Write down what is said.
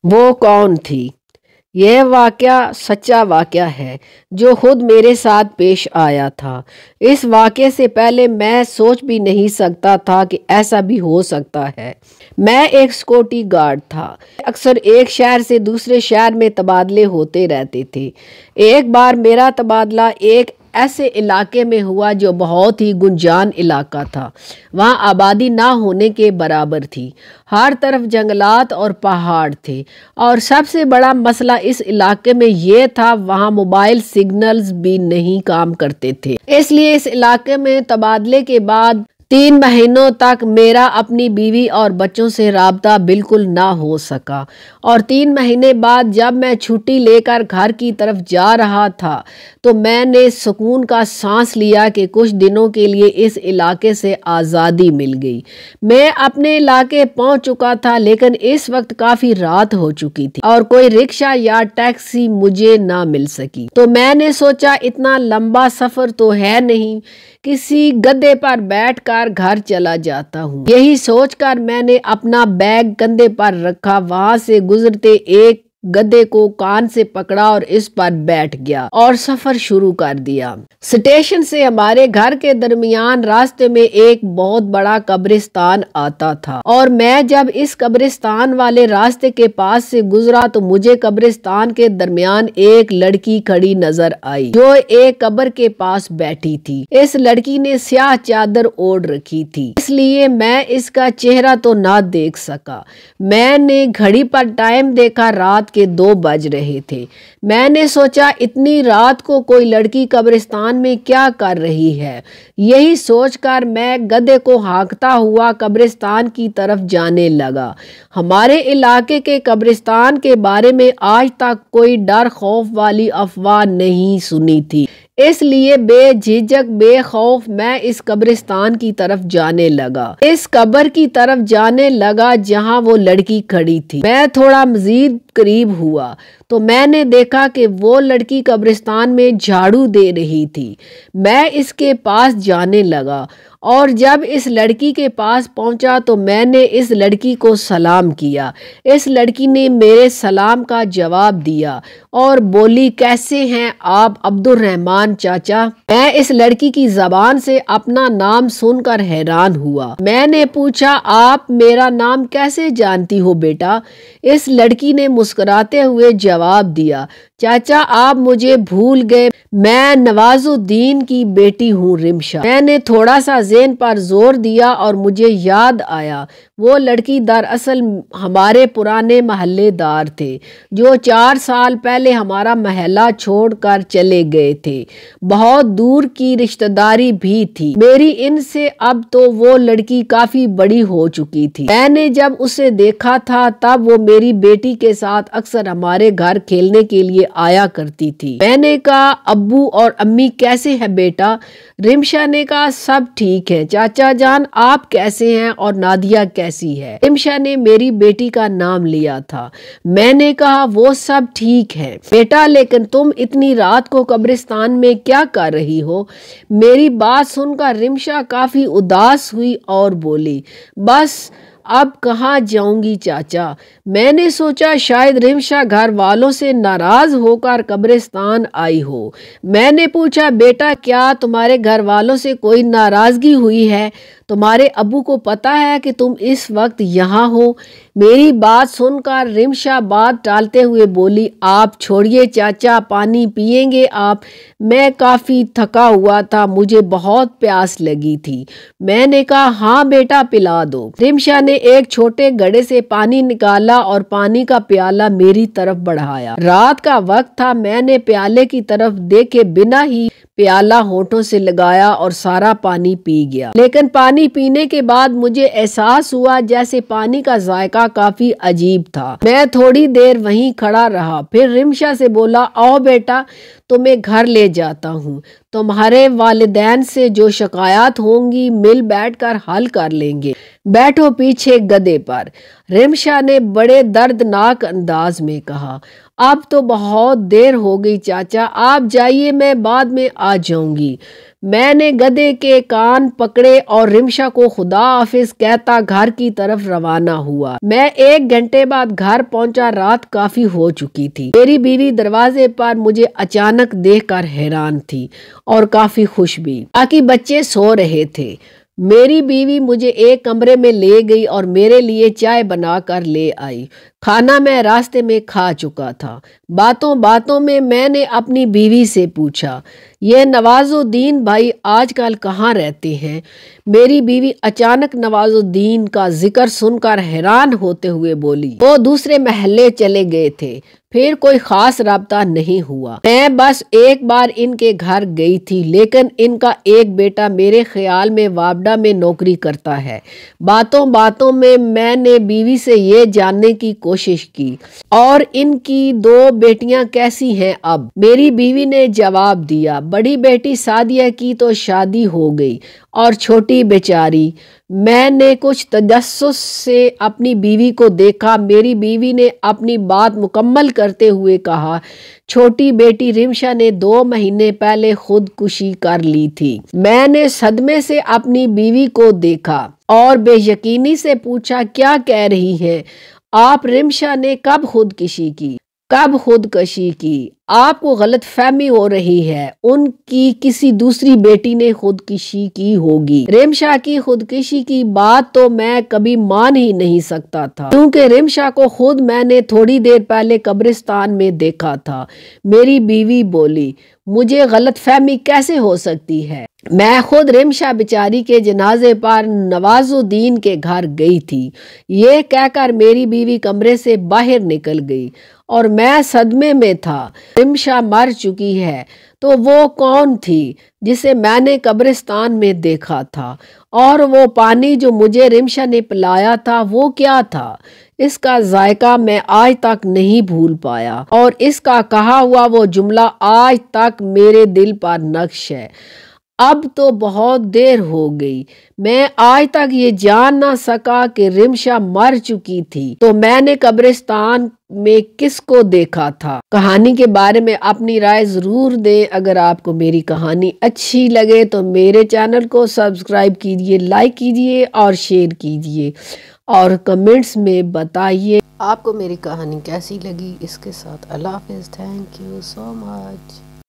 وہ کون تھی؟ یہ واقعہ سچا واقعہ ہے جو خود میرے ساتھ پیش آیا تھا۔ اس واقعے سے پہلے میں سوچ بھی نہیں سکتا تھا کہ ایسا بھی ہو سکتا ہے۔ میں ایک سیکورٹی گارڈ تھا۔ اکثر ایک شہر سے دوسرے شہر میں تبادلے ہوتے رہتے تھے۔ ایک بار میرا تبادلہ ایک ایسے علاقے میں ہوا جو بہت ہی گنجان علاقہ تھا۔ وہاں آبادی نہ ہونے کے برابر تھی۔ ہر طرف جنگلات اور پہاڑ تھے، اور سب سے بڑا مسئلہ اس علاقے میں یہ تھا وہاں موبائل سگنلز بھی نہیں کام کرتے تھے۔ اس لیے اس علاقے میں تبادلے کے بعد 3 مہینوں تک میرا اپنی بیوی اور بچوں سے رابطہ بالکل نہ ہو سکا، اور 3 مہینے بعد جب میں چھٹی لے کر گھر کی طرف جا رہا تھا تو میں نے سکون کا سانس لیا کہ کچھ دنوں کے لیے اس علاقے سے آزادی مل گئی۔ میں اپنے علاقے پہنچ چکا تھا، لیکن اس وقت کافی رات ہو چکی تھی اور کوئی رکشہ یا ٹیکسی مجھے نہ مل سکی۔ تو میں نے سوچا اتنا لمبا سفر تو ہے نہیں، کسی گدھے پر بیٹھ کر گھر چلا جاتا ہوں۔ یہی سوچ کر میں نے اپنا بیگ کندھے پر رکھا، وہاں سے گزرتے ایک گدھے کو کان سے پکڑا اور اس پر بیٹھ گیا اور سفر شروع کر دیا۔ اسٹیشن سے ہمارے گھر کے درمیان راستے میں ایک بہت بڑا قبرستان آتا تھا، اور میں جب اس قبرستان والے راستے کے پاس سے گزرا تو مجھے قبرستان کے درمیان ایک لڑکی کھڑی نظر آئی جو ایک قبر کے پاس بیٹھی تھی۔ اس لڑکی نے سیاہ چادر اوڑھ رکھی تھی، اس لیے میں اس کا چہرہ تو نہ دیکھ سکا۔ میں نے گھڑی پر ٹائم دیکھا، رات کے 2 بج رہے تھے۔ میں نے سوچا اتنی رات کو کوئی لڑکی قبرستان میں کیا کر رہی ہے؟ یہی سوچ کر میں گدھے کو ہانکتا ہوا قبرستان کی طرف جانے لگا۔ ہمارے علاقے کے قبرستان کے بارے میں آج تک کوئی ڈر خوف والی افواہ نہیں سنی تھی، اس لیے بے جھجک بے خوف میں اس قبرستان کی طرف جانے لگا۔ اس قبر کی طرف جانے لگا جہاں وہ لڑکی کھڑی تھی۔ میں تھوڑا مزید قریب ہوا تو میں نے دیکھا کہ وہ لڑکی قبرستان میں جھاڑو دے رہی تھی۔ میں اس کے پاس جانے لگا، اور جب اس لڑکی کے پاس پہنچا تو میں نے اس لڑکی کو سلام کیا۔ اس لڑکی نے میرے سلام کا جواب دیا اور بولی، کیسے ہیں آپ عبدالرحمن چاچا؟ میں اس لڑکی کی زبان سے اپنا نام سن کر حیران ہوا۔ میں نے پوچھا، آپ میرا نام کیسے جانتی ہو بیٹا؟ اس لڑکی نے مسکراتے ہوئے جواب دیا، چاچا آپ مجھے بھول گئے، میں نواز الدین کی بیٹی ہوں رمشا۔ میں نے تھوڑا سا ذہن پر زور دیا اور مجھے یاد آیا وہ لڑکی دراصل ہمارے پرانے محلے دار تھے جو 4 سال پہلے ہمارا محلہ چھوڑ کر چلے گئے تھے۔ بہت دور کی رشتہ داری بھی تھی میری ان سے۔ اب تو وہ لڑکی کافی بڑی ہو چکی تھی۔ میں نے جب اسے دیکھا تھا تب وہ میری بیٹی کے ساتھ اکثر ہمارے گھر کھیلنے کے لیے آیا کرتی تھی۔ میں نے کہا، ابو اور امی کیسے ہیں بیٹا؟ رمشا نے کہا، سب ٹھیک ہے چاچا جان، آپ کیسے ہیں اور نادیہ کیسی ہے؟ رمشا نے میری بیٹی کا نام لیا تھا۔ میں نے کہا، وہ سب ٹھیک ہے بیٹا، لیکن تم اتنی رات کو قبرستان میں کیا کر رہی ہو؟ میری بات سن کر رمشا کافی اداس ہوئی اور بولی، بس اب کہاں جاؤں گی چاچا۔ میں نے سوچا شاید رمشا گھر والوں سے ناراض ہو کر قبرستان آئی ہو۔ میں نے پوچھا، بیٹا کیا تمہارے گھر والوں سے کوئی ناراضگی ہوئی ہے؟ تمہارے ابو کو پتا ہے کہ تم اس وقت یہاں ہو؟ میری بات سن کر رمشا بات ٹالتے ہوئے بولی، آپ چھوڑیے چاچا، پانی پیئیں گے آپ؟ میں کافی تھکا ہوا تھا، مجھے بہت پیاس لگی تھی۔ میں نے کہا، ہاں بیٹا پلا دو۔ رمشا نے ایک چھوٹے گھڑے سے پانی نکالا اور پانی کا پیالہ میری طرف بڑھایا۔ رات کا وقت تھا، میں نے پیالے کی طرف دیکھے بنا ہی پیالہ ہونٹوں سے لگایا اور سارا پانی پی گیا، لیکن پانی پینے کے بعد مجھے احساس ہوا جیسے پانی کا ذائقہ کافی عجیب تھا۔ میں تھوڑی دیر وہیں کھڑا رہا، پھر رمشا سے بولا، آؤ بیٹا تمہیں گھر لے جاتا ہوں، تمہارے والدین سے جو شکایات ہوں گی مل بیٹھ کر حل کر لیں گے، بیٹھو پیچھے گدھے پر۔ رمشا نے بڑے دردناک انداز میں کہا، اب تو بہت دیر ہو گئی چاچا، آپ جائیے میں بعد میں آ جاؤں گی۔ میں نے گدھے کے کان پکڑے اور رمشا کو خدا حافظ کہتا گھر کی طرف روانہ ہوا۔ میں 1 گھنٹے بعد گھر پہنچا۔ رات کافی ہو چکی تھی۔ میری بیوی دروازے پر مجھے اچانک دیکھ کر حیران تھی اور کافی خوش بھی۔ باقی بچے سو رہے تھے۔ میری بیوی مجھے ایک کمرے میں لے گئی اور میرے لیے چائے بنا کر لے آئی۔ کھانا میں راستے میں کھا چکا تھا۔ باتوں باتوں میں نے اپنی بیوی سے پوچھا، یہ نواز الدین بھائی آج کل کہاں رہتے ہیں؟ میری بیوی اچانک نواز الدین کا ذکر سن کر حیران ہوتے ہوئے بولی، وہ دوسرے محلے چلے گئے تھے، پھر کوئی خاص رابطہ نہیں ہوا۔ میں بس ایک بار ان کے گھر گئی تھی، لیکن ان کا ایک بیٹا میرے خیال میں وابڈا میں نوکری کرتا ہے۔ باتوں باتوں میں نے بیوی سے یہ جاننے کی کوشش کی، اور ان کی 2 بیٹیاں کیسی ہیں اب؟ میری بیوی نے جواب دیا، بڑی بیٹی سعدیہ کی تو شادی ہو گئی اور چھوٹی بیچاری۔ میں نے کچھ تجسس سے اپنی بیوی کو دیکھا۔ میری بیوی نے اپنی بات مکمل کرتے ہوئے کہا، چھوٹی بیٹی رمشا نے 2 مہینے پہلے خودکشی کر لی تھی۔ میں نے صدمے سے اپنی بیوی کو دیکھا اور بے یقینی سے پوچھا، کیا کہہ رہی ہیں آپ؟ رمشا نے کب خودکشی کی؟ آپ کو غلط فہمی ہو رہی ہے، ان کی کسی دوسری بیٹی نے خودکشی کی ہوگی۔ رمشا کی خودکشی کی بات تو میں کبھی مان ہی نہیں سکتا تھا، کیونکہ رمشا کو خود میں نے تھوڑی دیر پہلے قبرستان میں دیکھا تھا۔ میری بیوی بولی، مجھے غلط فہمی کیسے ہو سکتی ہے؟ میں خود رمشا بیچاری کے جنازے پر نواز الدین کے گھر گئی تھی۔ یہ کہہ کر میری بیوی کمرے سے باہر نکل گئی اور میں صدمے میں تھا۔ رمشا مر چکی ہے تو وہ کون تھی جسے میں نے قبرستان میں دیکھا تھا؟ اور وہ پانی جو مجھے رمشا نے پلایا تھا وہ کیا تھا؟ اس کا ذائقہ میں آج تک نہیں بھول پایا، اور اس کا کہا ہوا وہ جملہ آج تک میرے دل پر نقش ہے۔ اب تو بہت دیر ہو گئی، میں آج تک یہ جان نہ سکا کہ رمشا مر چکی تھی تو میں نے قبرستان میں کس کو دیکھا تھا۔ کہانی کے بارے میں اپنی رائے ضرور دیں۔ اگر آپ کو میری کہانی اچھی لگے تو میرے چینل کو سبسکرائب کیجیے، لائک کیجیے اور شیئر کیجیے، اور کمنٹس میں بتائیے آپ کو میری کہانی کیسی لگی۔ اس کے ساتھ اللہ حافظ۔ Thank you so much.